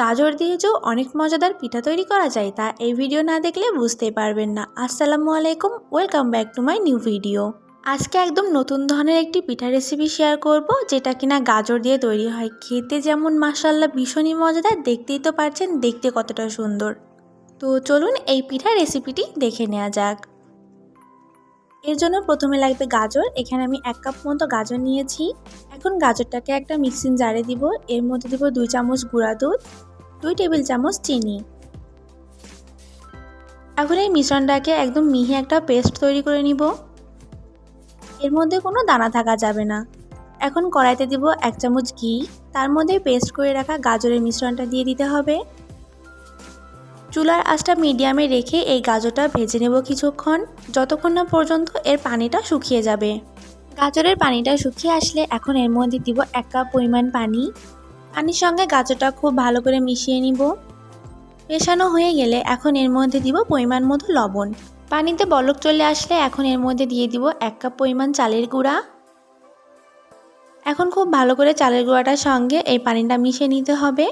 গাজর দিয়ে যে অনেক মজাদার পিঠা তৈরি করা যায় তা এই ভিডিও না দেখলে বুঝতেই পারবেন না। আসসালামু আলাইকুম, welcome back to my new video. আজকে একদম নতুন ধরনের একটি পিঠা রেসিপি শেয়ার করব, যেটা কিনা গাজর দিয়ে তৈরি হয়। খেতে যেমন মাশাআল্লাহ ভীষণই মজাদার, দেখতেই তো পারছেন দেখতে কতটা সুন্দর। তো চলুন এই পিঠা রেসিপিটি দেখে নেওয়া যাক। এর জন্য প্রথমে লাগবে গাজর। এখানে আমি 1 কাপ মতো গাজর নিয়েছি। এখন গাজরটাকে একটা মিক্সিং জারে দিব। এর মধ্যে দিব 2 চামচ গুঁড়া দুধ, 2 টেবিল চামচ চিনি। এখন এই মিশ্রণটাকে একদম মিহি একটা পেস্ট তৈরি করে নিব। এর মধ্যে কোনো দানা থাকা যাবে না। এখন কড়াইতে দিব 1 চামচ ঘি, তার মধ্যে পেস্ট করে রাখা গাজরের মিশ্রণটা দিয়ে দিতে হবে। চুলার আঁচটা মিডিয়ামে রেখে এই গাজরটা ভেজে নেব কিছুক্ষণ, যতক্ষণ না পর্যন্ত এর পানিটা শুকিয়ে যাবে। গাজরের পানিটা শুকিয়ে আসলে এখন এর মধ্যে দিব 1 কাপ পরিমাণ পানি। পানির সঙ্গে গাজরটা খুব ভালো করে মিশিয়ে নিব। মেশানো হয়ে গেলে এখন এর মধ্যে দিব পরিমাণ মতো লবণ। পানিতে বলক চলে আসলে এখন এর মধ্যে দিয়ে দিব 1 কাপ পরিমাণ চালের গুঁড়া। এখন খুব ভালো করে চালের গুঁড়াটার সঙ্গে এই পানিটা মিশিয়ে নিতে হবে।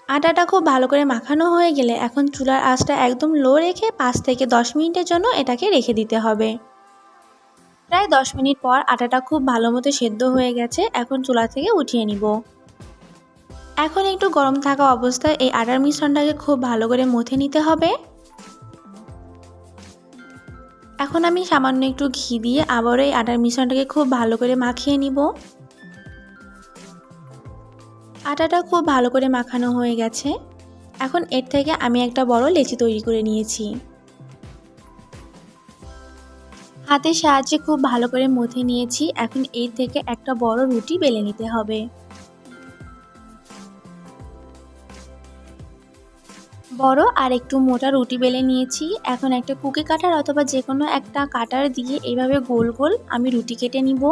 আটাটা খুব ভালো করে মাখানো হয়ে গেলে এখন চুলার আঁচটা একদম লো রেখে 5 থেকে 10 মিনিটের জন্য এটাকে রেখে দিতে হবে। প্রায় 10 মিনিট পর আটাটা খুব ভালো মতো সেদ্ধ হয়ে গেছে। এখন চুলা থেকে উঠিয়ে নিব। এখন একটু গরম থাকা অবস্থায় এই আটার মিশ্রণটাকে খুব ভালো করে মথে নিতে হবে। এখন আমি সামান্য একটু ঘি দিয়ে আবারও এই আটার মিশ্রণটাকে খুব ভালো করে মাখিয়ে নিব। আটাটা খুব ভালো করে মাখানো হয়ে গেছে। এখন এর থেকে আমি একটা বড় লেচি তৈরি করে নিয়েছি। হাতের সাহায্যে খুব ভালো করে মথে নিয়েছি। এখন এর থেকে একটা বড় রুটি বেলে নিতে হবে। বড় আর একটু মোটা রুটি বেলে নিয়েছি। এখন একটা কুকি কাটার অথবা যে কোনো একটা কাটার দিয়ে এইভাবে গোল গোল আমি রুটি কেটে নিব।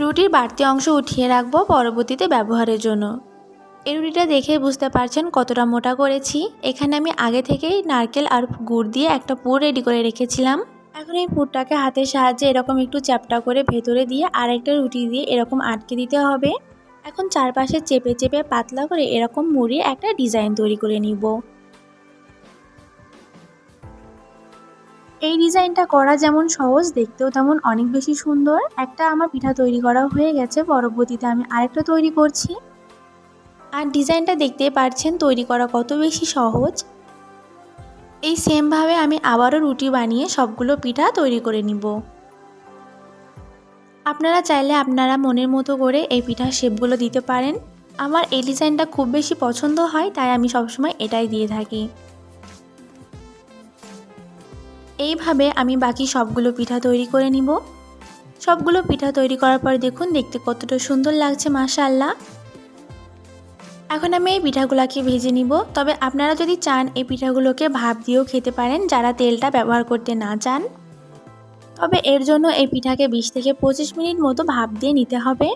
রুটির বাড়তি অংশ উঠিয়ে রাখবো পরবর্তীতে ব্যবহারের জন্য। এই রুটিটা দেখে বুঝতে পারছেন কতটা মোটা করেছি। এখানে আমি আগে থেকেই নারকেল আর গুড় দিয়ে একটা পুর রেডি করে রেখেছিলাম। এখন এই পুরটাকে হাতের সাহায্যে এরকম একটু চ্যাপ্টা করে ভেতরে দিয়ে আরেকটা রুটি দিয়ে এরকম আটকে দিতে হবে। এখন চারপাশে চেপে চেপে পাতলা করে এরকম মুড়িয়ে একটা ডিজাইন তৈরি করে নিব। এই ডিজাইনটা করা যেমন সহজ, দেখতেও তেমন অনেক বেশি সুন্দর। একটা আমার পিঠা তৈরি করা হয়ে গেছে, পরবর্তীতে আমি আরেকটা তৈরি করছি। আর ডিজাইনটা দেখতেই পারছেন তৈরি করা কত বেশি সহজ। এই সেমভাবে আমি আবারও রুটি বানিয়ে সবগুলো পিঠা তৈরি করে নিব। আপনারা চাইলে আপনারা মনের মতো করে এই পিঠার শেপগুলো দিতে পারেন। আমার এই ডিজাইনটা খুব বেশি পছন্দ হয়, তাই আমি সবসময় এটাই দিয়ে থাকি। এইভাবে আমি বাকি সবগুলো পিঠা তৈরি করে নিব। সবগুলো পিঠা তৈরি করার পর দেখুন দেখতে কতটা সুন্দর লাগছে মাশাআল্লাহ। এখন আমি এই পিঠাগুলোকে ভেজে নিব। তবে আপনারা যদি চান এই পিঠাগুলোকে ভাপ দিয়েও খেতে পারেন, যারা তেলটা ব্যবহার করতে না চান। তবে এর জন্য এই পিঠাকে 20 থেকে 25 মিনিট মতো ভাপ দিয়ে নিতে হবে।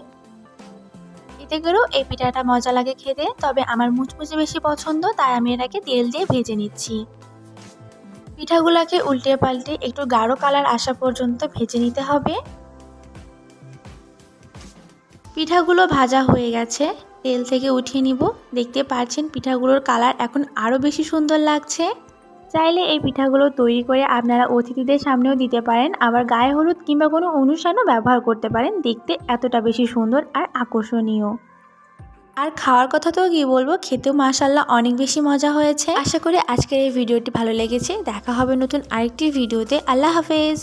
এতে করেও এই পিঠাটা মজা লাগে খেতে। তবে আমার মুচমুচে বেশি পছন্দ, তাই আমি এটাকে তেল দিয়ে ভেজে নিচ্ছি। পিঠাগুলোকে উল্টে পাল্টে একটু গাঢ় কালার আসা পর্যন্ত ভেজে নিতে হবে। পিঠাগুলো ভাজা হয়ে গেছে, তেল থেকে উঠিয়ে নিব। দেখতে পাচ্ছেন পিঠাগুলোর কালার এখন আরও বেশি সুন্দর লাগছে। চাইলে এই পিঠাগুলো তৈরি করে আপনারা অতিথিদের সামনেও দিতে পারেন, আবার গায়ে হলুদ কিংবা কোনো অনুষ্ঠানও ব্যবহার করতে পারেন। দেখতে এতটা বেশি সুন্দর আর আকর্ষণীয়। আর খাওয়ার কথা তো কি বলবো, খেতেও মাশাআল্লাহ অনেক বেশি মজা হয়েছে। আশা করি আজকের এই ভিডিওটি ভালো লেগেছে। দেখা হবে নতুন আরেকটি ভিডিওতে। আল্লাহ হাফেজ।